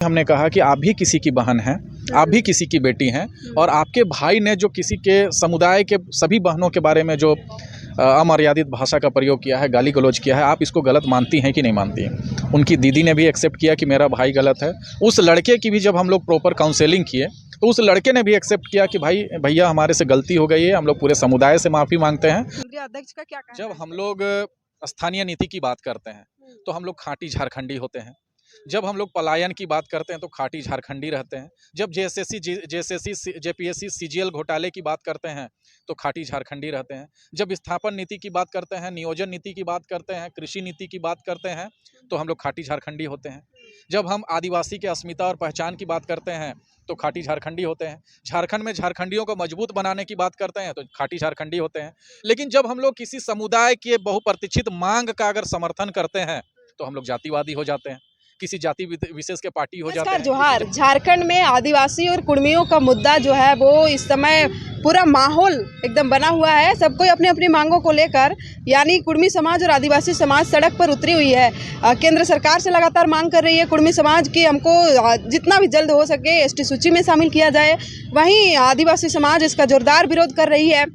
हमने कहा कि आप भी किसी की बहन हैं, आप भी किसी की बेटी हैं और आपके भाई ने जो किसी के समुदाय के सभी बहनों के बारे में जो अमर्यादित भाषा का प्रयोग किया है, गाली गलौज किया है, आप इसको गलत मानती हैं कि नहीं मानती हैं? उनकी दीदी ने भी एक्सेप्ट किया कि मेरा भाई गलत है। उस लड़के की भी जब हम लोग प्रॉपर काउंसलिंग किए तो उस लड़के ने भी एक्सेप्ट किया कि भाई भैया हमारे से गलती हो गई है, हम लोग पूरे समुदाय से माफ़ी मांगते हैं। केंद्रीय अध्यक्ष का क्या कहना जब है? हम लोग स्थानीय नीति की बात करते हैं तो हम लोग खाँटी झारखंडी होते हैं। जब हम लोग पलायन की बात करते हैं तो खाँटी झारखंडी रहते हैं। जब जेएसएससी जेपीएससी सीजीएल घोटाले की बात करते हैं तो खाँटी झारखंडी रहते हैं। जब स्थापन नीति की बात करते हैं, नियोजन नीति की बात करते हैं, कृषि नीति की बात करते हैं तो हम लोग खाँटी झारखंडी होते हैं। जब हम आदिवासी के अस्मिता और पहचान की बात करते हैं तो खाँटी झारखंडी होते हैं। झारखंड में झारखंडियों को मजबूत बनाने की बात करते हैं तो खाँटी झारखंडी होते हैं। लेकिन जब हम लोग किसी समुदाय के बहुप्रतीक्षित मांग का अगर समर्थन करते हैं तो हम लोग जातिवादी हो जाते हैं, किसी जाति विशेष के पार्टी हो जाते हैं। जोहार। झारखंड में आदिवासी और कुर्मियों का मुद्दा जो है वो इस समय पूरा माहौल एकदम बना हुआ है। सब कोई अपनी अपनी मांगों को लेकर, यानी कुर्मी समाज और आदिवासी समाज सड़क पर उतरी हुई है। केंद्र सरकार से लगातार मांग कर रही है कुर्मी समाज की हमको जितना भी जल्द हो सके एसटी सूची में शामिल किया जाए। वहीं आदिवासी समाज इसका जोरदार विरोध कर रही है।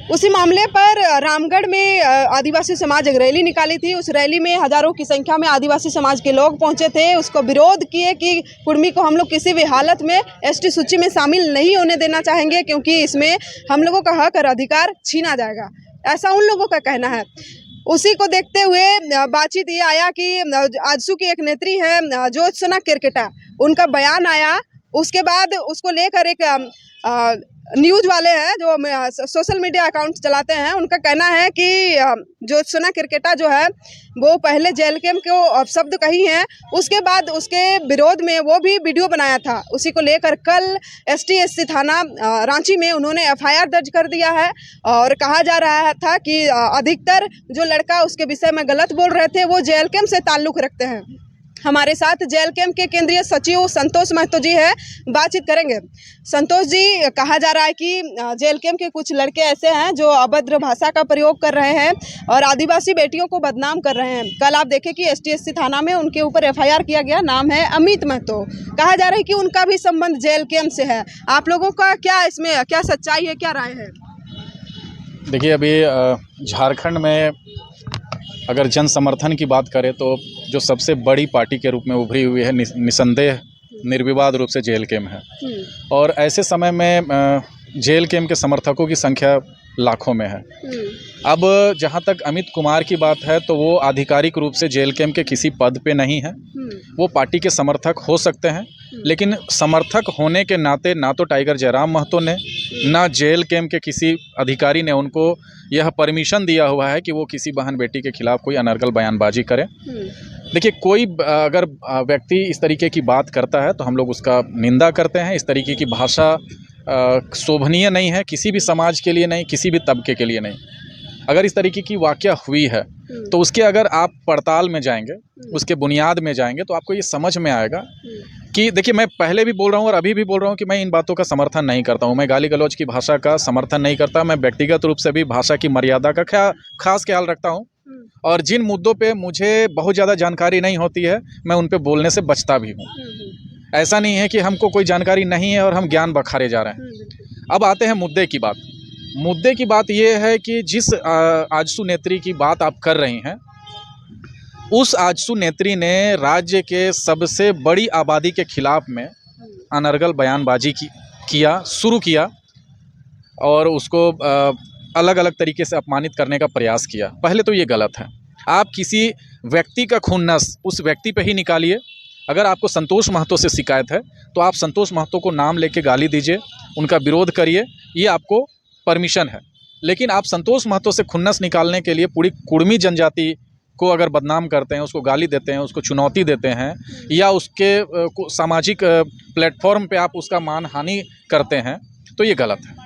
उसी मामले पर रामगढ़ में आदिवासी समाज एक रैली निकाली थी। उस रैली में हजारों की संख्या में आदिवासी समाज के लोग पहुंचे थे। उसको विरोध किए कि कुर्मी को हम लोग किसी भी हालत में एसटी सूची में शामिल नहीं होने देना चाहेंगे, क्योंकि इसमें हम लोगों का हक और अधिकार छीना जाएगा, ऐसा उन लोगों का कहना है। उसी को देखते हुए बातचीत ये आया कि आजसू की एक नेत्री है ज्योत्सना केरकेटा, उनका बयान आया। उसके बाद उसको लेकर एक न्यूज़ वाले हैं जो सोशल मीडिया अकाउंट चलाते हैं, उनका कहना है कि ज्योत्सना केरकेटा जो है वो पहले जेल कैम्प को शब्द कही हैं, उसके बाद उसके विरोध में वो भी वीडियो बनाया था। उसी को लेकर कल एसटी थाना रांची में उन्होंने एफआईआर दर्ज कर दिया है और कहा जा रहा था कि अधिकतर जो लड़का उसके विषय में गलत बोल रहे थे वो जेल कैम्प से ताल्लुक़ रखते हैं। हमारे साथ जेल कैम्प के केंद्रीय सचिव संतोष महतो जी है, बातचीत करेंगे। संतोष जी, कहा जा रहा है कि जेल कैम्प के कुछ लड़के ऐसे हैं जो अभद्र भाषा का प्रयोग कर रहे हैं और आदिवासी बेटियों को बदनाम कर रहे हैं। कल आप देखें कि एसटी थाना में उनके ऊपर एफआईआर किया गया, नाम है अमित महतो। कहा जा रहा है कि उनका भी संबंध जेल कैम्प से है। आप लोगों का क्या इसमें क्या सच्चाई है, क्या राय है? देखिए, अभी झारखंड में अगर जन समर्थन की बात करें तो जो सबसे बड़ी पार्टी के रूप में उभरी हुई है निसंदेह निर्विवाद रूप से जेल कैम्प है। और ऐसे समय में जेल कैम्प के समर्थकों की संख्या लाखों में है। अब जहां तक अमित कुमार की बात है तो वो आधिकारिक रूप से जेल कैम्प के किसी पद पे नहीं है। वो पार्टी के समर्थक हो सकते हैं, लेकिन समर्थक होने के नाते ना तो टाइगर जयराम महतो ने ना जेल कैम्प के किसी अधिकारी ने उनको यह परमिशन दिया हुआ है कि वो किसी बहन बेटी के खिलाफ कोई अनर्गल बयानबाजी करे। देखिए, कोई अगर व्यक्ति इस तरीके की बात करता है तो हम लोग उसका निंदा करते हैं। इस तरीके की भाषा शोभनीय नहीं है, किसी भी समाज के लिए नहीं, किसी भी तबके के लिए नहीं। अगर इस तरीके की वाकया हुई है तो उसके अगर आप पड़ताल में जाएंगे, उसके बुनियाद में जाएंगे तो आपको ये समझ में आएगा कि देखिए, मैं पहले भी बोल रहा हूँ और अभी भी बोल रहा हूँ कि मैं इन बातों का समर्थन नहीं करता हूँ। मैं गाली गलौज की भाषा का समर्थन नहीं करता। मैं व्यक्तिगत रूप से भी भाषा की मर्यादा का खास ख्याल रखता हूँ और जिन मुद्दों पे मुझे बहुत ज़्यादा जानकारी नहीं होती है मैं उन पे बोलने से बचता भी हूँ। ऐसा नहीं है कि हमको कोई जानकारी नहीं है और हम ज्ञान बखारे जा रहे हैं। अब आते हैं मुद्दे की बात। मुद्दे की बात ये है कि जिस आजसू नेत्री की बात आप कर रही हैं, उस आजसू नेत्री ने राज्य के सबसे बड़ी आबादी के खिलाफ में अनर्गल बयानबाजी शुरू किया और उसको अलग अलग तरीके से अपमानित करने का प्रयास किया। पहले तो ये गलत है। आप किसी व्यक्ति का खुन्नस उस व्यक्ति पे ही निकालिए। अगर आपको संतोष महतो से शिकायत है तो आप संतोष महतो को नाम लेके गाली दीजिए, उनका विरोध करिए, ये आपको परमिशन है। लेकिन आप संतोष महतो से खुन्नस निकालने के लिए पूरी कुर्मी जनजाति को अगर बदनाम करते हैं, उसको गाली देते हैं, उसको चुनौती देते हैं या उसके सामाजिक प्लेटफॉर्म पे आप उसका मानहानि करते हैं तो ये गलत है।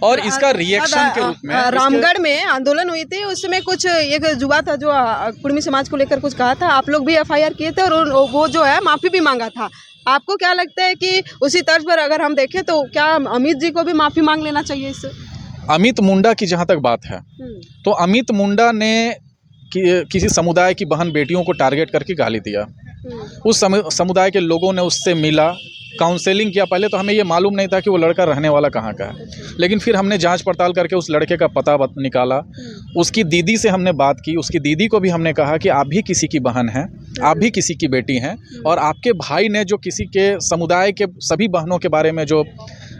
और इसका रिएक्शन के रूप में रामगढ़ में आंदोलन हुई थी, उसमें कुछ एक युवा था जो कुर्मी समाज को लेकर कुछ कहा था। आप लोग भी एफआईआर किए थे और वो जो है माफ़ी भी मांगा था। आपको क्या लगता है कि उसी तर्ज पर अगर हम देखें तो क्या अमित जी को भी माफ़ी मांग लेना चाहिए इससे? अमित मुंडा की जहाँ तक बात है तो अमित मुंडा ने किसी समुदाय की बहन बेटियों को टारगेट करके गाली दिया। उस समुदाय के लोगों ने उससे मिला, काउंसलिंग किया। पहले तो हमें ये मालूम नहीं था कि वो लड़का रहने वाला कहाँ का है, लेकिन फिर हमने जांच पड़ताल करके उस लड़के का पता निकाला। उसकी दीदी से हमने बात की, उसकी दीदी को भी हमने कहा कि आप भी किसी की बहन हैं, आप भी किसी की बेटी हैं, और आपके भाई ने जो किसी के समुदाय के सभी बहनों के बारे में जो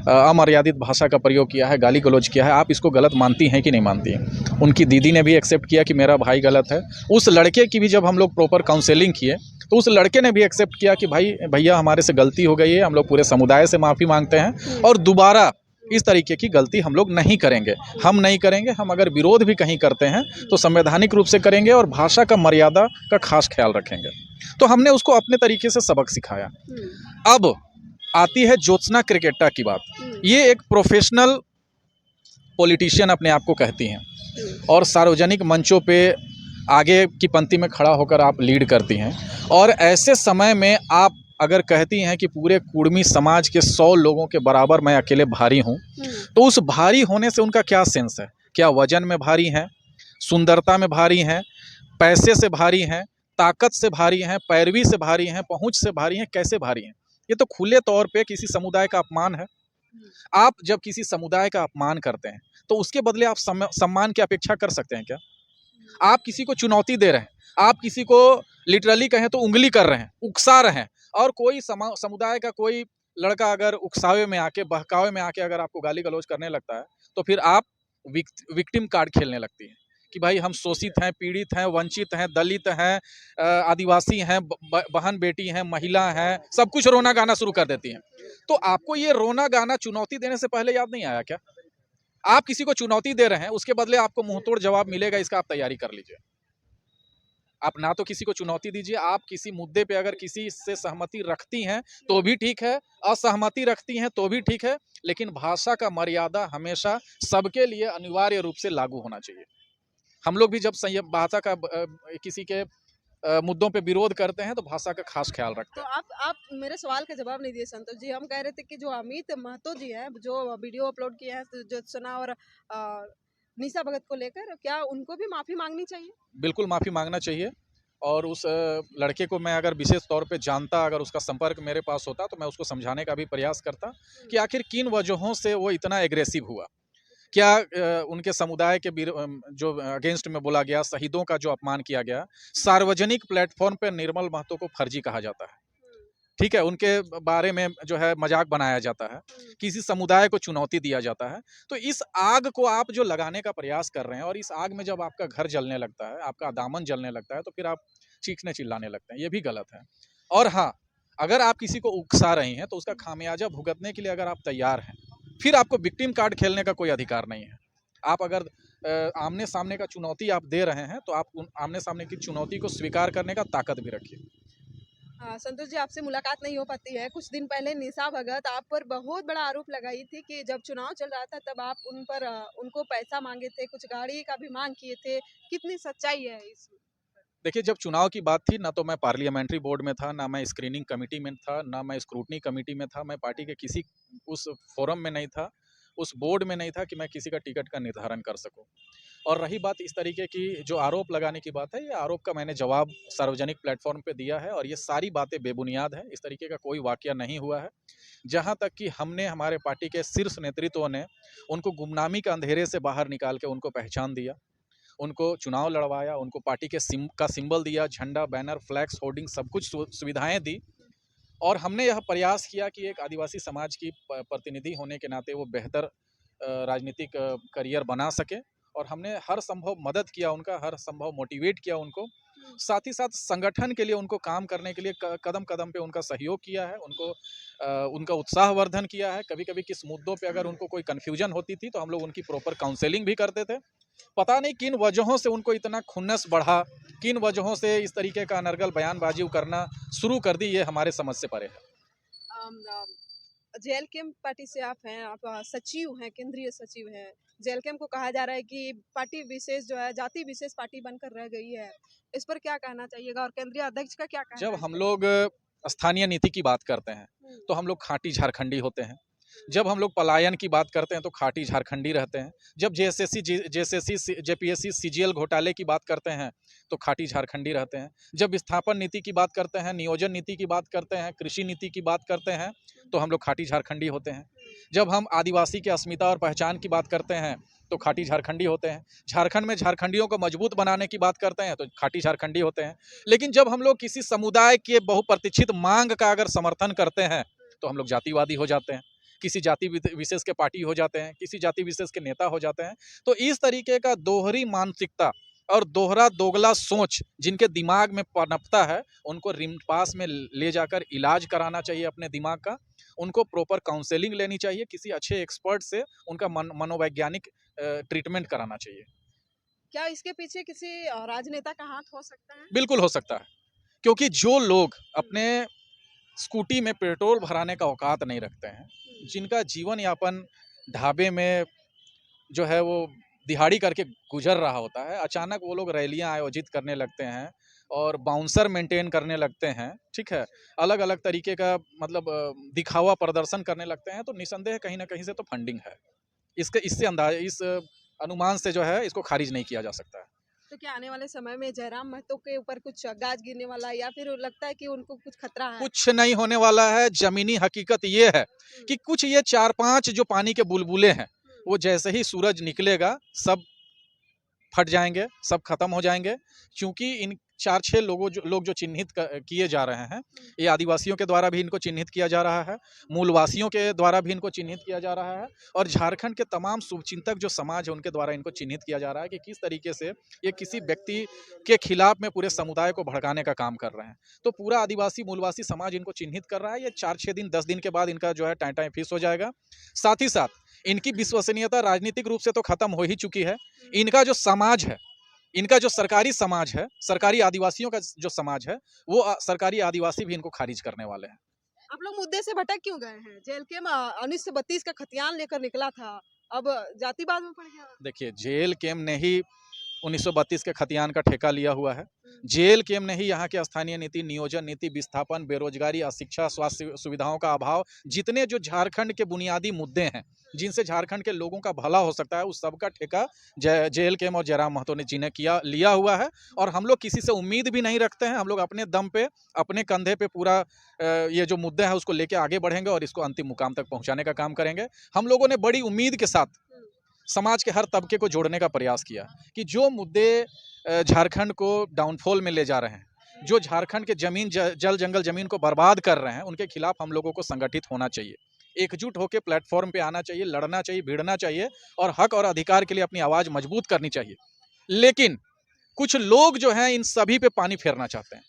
अमर्यादित भाषा का प्रयोग किया है, गाली गलौज किया है, आप इसको गलत मानती हैं कि नहीं मानती हैं। उनकी दीदी ने भी एक्सेप्ट किया कि मेरा भाई गलत है। उस लड़के की भी जब हम लोग प्रॉपर काउंसलिंग किए तो उस लड़के ने भी एक्सेप्ट किया कि भाई भैया हमारे से गलती हो गई है, हम लोग पूरे समुदाय से माफ़ी मांगते हैं और दोबारा इस तरीके की गलती हम लोग नहीं करेंगे। हम नहीं करेंगे, हम अगर विरोध भी कहीं करते हैं तो संवैधानिक रूप से करेंगे और भाषा का मर्यादा का खास ख्याल रखेंगे। तो हमने उसको अपने तरीके से सबक सिखाया। अब आती है ज्योत्सना क्रिकेटा की बात। ये एक प्रोफेशनल पॉलिटिशियन अपने आप को कहती हैं और सार्वजनिक मंचों पे आगे की पंक्ति में खड़ा होकर आप लीड करती हैं, और ऐसे समय में आप अगर कहती हैं कि पूरे कुड़मी समाज के 100 लोगों के बराबर मैं अकेले भारी हूं, तो उस भारी होने से उनका क्या सेंस है? क्या वजन में भारी हैं, सुंदरता में भारी हैं, पैसे से भारी हैं, ताकत से भारी हैं, पैरवी से भारी हैं, पहुंच से भारी हैं? कैसे भारी हैं? ये तो खुले तौर पे किसी समुदाय का अपमान है। आप जब किसी समुदाय का अपमान करते हैं तो उसके बदले आप सम्मान की अपेक्षा कर सकते हैं क्या? आप किसी को चुनौती दे रहे हैं, आप किसी को लिटरली कहें तो उंगली कर रहे हैं, उकसा रहे हैं, और कोई समुदाय का कोई लड़का अगर उकसावे में आके, बहकावे में आके अगर आपको गाली गलौज करने लगता है तो फिर आप विक्टिम कार्ड खेलने लगती हैं कि भाई हम शोषित हैं, पीड़ित हैं, वंचित हैं, दलित हैं, आदिवासी हैं, बहन बेटी हैं, महिला हैं, सब कुछ रोना गाना शुरू कर देती हैं। तो आपको ये रोना गाना चुनौती देने से पहले याद नहीं आया क्या? आप किसी को चुनौती दे रहे हैं, उसके बदले आपको मुंहतोड़ जवाब मिलेगा, इसका आप तैयारी कर लीजिए। आप ना तो किसी को चुनौती दीजिए, आप किसी मुद्दे पे अगर किसी से सहमति रखती हैं तो भी ठीक है, असहमति रखती हैं तो भी ठीक है, लेकिन भाषा का मर्यादा हमेशा सबके लिए अनिवार्य रूप से लागू होना चाहिए। हम लोग भी जब भाषा का किसी के मुद्दों पे विरोध करते हैं तो भाषा का खास ख्याल रखते तो हैं। आप मेरे सवाल का जवाब नहीं दिए संतोष जी। हम कह रहे थे कि जो अमित महतो जी हैं, जो वीडियो अपलोड किए हैं ज्योत्सना और निशा भगत को लेकर, क्या उनको भी माफी मांगनी चाहिए? बिल्कुल माफ़ी मांगना चाहिए, और उस लड़के को मैं अगर विशेष तौर पे जानता, अगर उसका संपर्क मेरे पास होता तो मैं उसको समझाने का भी प्रयास करता कि आखिर किन वजहों से वो इतना एग्रेसिव हुआ। क्या उनके समुदाय के जो अगेंस्ट में बोला गया, शहीदों का जो अपमान किया गया, सार्वजनिक प्लेटफॉर्म पे निर्मल महतो को फर्जी कहा जाता है, ठीक है, उनके बारे में जो है मजाक बनाया जाता है, किसी समुदाय को चुनौती दिया जाता है। तो इस आग को आप जो लगाने का प्रयास कर रहे हैं, और इस आग में जब आपका घर जलने लगता है, आपका दामन जलने लगता है, तो फिर आप चीखने चिल्लाने लगते हैं, ये भी गलत है। और हाँ, अगर आप किसी को उकसा रही हैं तो उसका खामियाजा भुगतने के लिए अगर आप तैयार हैं, फिर आपको विक्टिम कार्ड खेलने का कोई अधिकार नहीं है। आप अगर आमने सामने का चुनौती आप दे रहे हैं तो आप आमने सामने की चुनौती को स्वीकार करने का ताकत भी रखिए। संतोष जी, आपसे मुलाकात नहीं हो पाती है। कुछ दिन पहले निशा भगत आप पर बहुत बड़ा आरोप लगाई थी कि जब चुनाव चल रहा था तब आप उन पर उनको पैसा मांगे थे, कुछ गाड़ी का भी मांग किए थे। कितनी सच्चाई है इसमें? देखिए, जब चुनाव की बात थी, ना तो मैं पार्लियामेंट्री बोर्ड में था, ना मैं स्क्रीनिंग कमेटी में था, ना मैं स्क्रूटनी कमेटी में था, मैं पार्टी के किसी उस फोरम में नहीं था, उस बोर्ड में नहीं था कि मैं किसी का टिकट का निर्धारण कर सकूं। और रही बात इस तरीके की जो आरोप लगाने की बात है, ये आरोप का मैंने जवाब सार्वजनिक प्लेटफॉर्म पे दिया है, और ये सारी बातें बेबुनियाद है। इस तरीके का कोई वाकया नहीं हुआ है। जहाँ तक कि हमने, हमारे पार्टी के शीर्ष नेतृत्व ने उनको गुमनामी के अंधेरे से बाहर निकाल के उनको पहचान दिया, उनको चुनाव लड़वाया, उनको पार्टी के सिंबल दिया, झंडा, बैनर, फ्लैक्स, होर्डिंग, सब कुछ सुविधाएं दी, और हमने यह प्रयास किया कि एक आदिवासी समाज की प्रतिनिधि होने के नाते वो बेहतर राजनीतिक करियर बना सके, और हमने हर संभव मदद किया उनका, हर संभव मोटिवेट किया उनको, साथ ही साथ संगठन के लिए उनको काम करने के लिए कदम कदम पे उनका सहयोग किया है, उनको उनका उत्साहवर्धन किया है। कभी कभी किस मुद्दों पे अगर उनको कोई कन्फ्यूजन होती थी तो हम लोग उनकी प्रॉपर काउंसलिंग भी करते थे। पता नहीं किन वजहों से उनको इतना खुन्नस बढ़ा, किन वजहों से इस तरीके का अनर्गल बयानबाजी करना शुरू कर दी, ये हमारे समझ से परे है। जेएलकेएम पार्टी से आप हैं, आप सचिव हैं, केंद्रीय सचिव हैं। जेएलकेएम को कहा जा रहा है कि पार्टी विशेष जो है, जाति विशेष पार्टी बनकर रह गई है। इस पर क्या कहना चाहिएगा, और केंद्रीय अध्यक्ष का क्या कहना है? जब हम लोग स्थानीय नीति की बात करते हैं तो हम लोग खाटी झारखंडी होते हैं। जब हम लोग पलायन की बात करते हैं तो खाटी झारखंडी रहते हैं। जब जेएसएससी जेपीएससी सीजीएल घोटाले की बात करते हैं तो खाटी झारखंडी रहते हैं। जब विस्थापन नीति की बात करते हैं, नियोजन नीति की बात करते हैं, कृषि नीति की बात करते हैं तो हम लोग खाटी झारखंडी होते हैं। जब हम आदिवासी की अस्मिता और पहचान की बात करते हैं तो खाटी झारखंडी होते हैं। झारखंड में झारखंडियों को मजबूत बनाने की बात करते हैं तो खाटी झारखंडी होते हैं। लेकिन जब हम लोग किसी समुदाय के बहुप्रतीक्षित मांग का अगर समर्थन करते हैं तो हम लोग जातिवादी हो जाते हैं, किसी जाति विशेष के पार्टी हो जाते हैं, किसी जाति विशेष के नेता हो जाते हैं। तो इस तरीके का दोहरी मानसिकता और दोहरा दोगला सोच जिनके दिमाग में पनपता है, उनको रिम्स में ले जाकर इलाज कराना चाहिए अपने दिमाग का। उनको प्रॉपर काउंसलिंग लेनी चाहिए, किसी अच्छे एक्सपर्ट से उनका मनोवैज्ञानिक ट्रीटमेंट कराना चाहिए। क्या इसके पीछे किसी राजनेता का हाथ हो सकता है? बिल्कुल हो सकता है, क्योंकि जो लोग अपने स्कूटी में पेट्रोल भराने का औकात नहीं रखते हैं, जिनका जीवन यापन ढाबे में जो है वो दिहाड़ी करके गुजर रहा होता है, अचानक वो लोग रैलियां आयोजित करने लगते हैं और बाउंसर मेंटेन करने लगते हैं, ठीक है, अलग अलग तरीके का मतलब दिखावा प्रदर्शन करने लगते हैं, तो निसंदेह कहीं ना कहीं से तो फंडिंग है। इस अनुमान से जो है इसको खारिज नहीं किया जा सकता है। तो क्या आने वाले समय में जयराम महतो के ऊपर कुछ गाज गिरने वाला है या फिर लगता है कि उनको कुछ खतरा है? कुछ नहीं होने वाला है। जमीनी हकीकत ये है कि कुछ ये 4-5 जो पानी के बुलबुले हैं, वो जैसे ही सूरज निकलेगा सब फट जाएंगे, सब खत्म हो जाएंगे। क्योंकि इन 4-6 लोग जो चिन्हित किए जा रहे हैं, ये आदिवासियों के द्वारा भी इनको चिन्हित किया जा रहा है, मूलवासियों के द्वारा भी इनको चिन्हित किया जा रहा है और झारखंड के तमाम शुभचिंतक जो समाज है उनके द्वारा इनको चिन्हित किया जा रहा है कि किस तरीके से ये किसी व्यक्ति के खिलाफ में पूरे समुदाय को भड़काने का काम कर रहे हैं। तो पूरा आदिवासी मूलवासी समाज इनको चिन्हित कर रहा है। ये 4-6 दिन 10 दिन के बाद इनका जो है टाइम फिक्स हो जाएगा। साथ ही साथ इनकी विश्वसनीयता राजनीतिक रूप से तो खत्म हो ही चुकी है। इनका जो समाज है, इनका जो सरकारी समाज है, सरकारी आदिवासियों का जो समाज है, वो सरकारी आदिवासी भी इनको खारिज करने वाले हैं। आप लोग मुद्दे से भटक क्यों गए हैं? जेएलके में 1932 का खतियान लेकर निकला था, अब जातिवाद में पड़ गया। देखिए, जेल केम ने ही 1932 के खतियान का ठेका लिया हुआ है। जेल केम ने ही यहाँ के स्थानीय नीति, नियोजन नीति, विस्थापन, बेरोजगारी, अशिक्षा, स्वास्थ्य सुविधाओं का अभाव, जितने जो झारखंड के बुनियादी मुद्दे हैं जिनसे झारखंड के लोगों का भला हो सकता है, उस सब का ठेका जेल केम और जयराम महतो ने जी ने लिया हुआ है। और हम लोग किसी से उम्मीद भी नहीं रखते हैं। हम लोग अपने दम पे, अपने कंधे पे पूरा ये जो मुद्दे हैं उसको लेके आगे बढ़ेंगे और इसको अंतिम मुकाम तक पहुँचाने का काम करेंगे। हम लोगों ने बड़ी उम्मीद के साथ समाज के हर तबके को जोड़ने का प्रयास किया कि जो मुद्दे झारखंड को डाउनफॉल में ले जा रहे हैं, जो झारखंड के जमीन जल जंगल जमीन को बर्बाद कर रहे हैं, उनके खिलाफ हम लोगों को संगठित होना चाहिए, एकजुट होकर प्लेटफॉर्म पे आना चाहिए, लड़ना चाहिए, भिड़ना चाहिए और हक और अधिकार के लिए अपनी आवाज़ मजबूत करनी चाहिए। लेकिन कुछ लोग जो हैं इन सभी पे पानी फेरना चाहते हैं।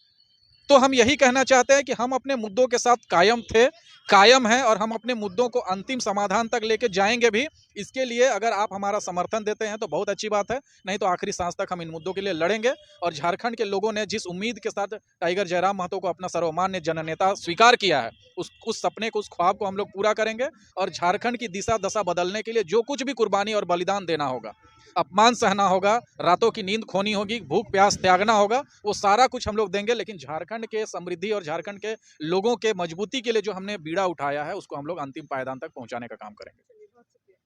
तो हम यही कहना चाहते हैं कि हम अपने मुद्दों के साथ कायम हैं और हम अपने मुद्दों को अंतिम समाधान तक लेके जाएंगे भी। इसके लिए अगर आप हमारा समर्थन देते हैं तो बहुत अच्छी बात है, नहीं तो आखिरी सांस तक हम इन मुद्दों के लिए लड़ेंगे। और झारखंड के लोगों ने जिस उम्मीद के साथ टाइगर जयराम महतो को अपना सर्वमान्य जननेता स्वीकार किया है, उस सपने को, उस ख्वाब को हम लोग पूरा करेंगे। और झारखंड की दिशा दशा बदलने के लिए जो कुछ भी कुर्बानी और बलिदान देना होगा, अपमान सहना होगा, रातों की नींद खोनी होगी, भूख प्यास त्यागना होगा, वो सारा कुछ हम लोग देंगे। लेकिन झारखंड के समृद्धि और झारखंड के लोगों के मजबूती के लिए जो हमने बीड़ा उठाया है, उसको हम लोग अंतिम पायदान तक पहुंचाने का काम करेंगे।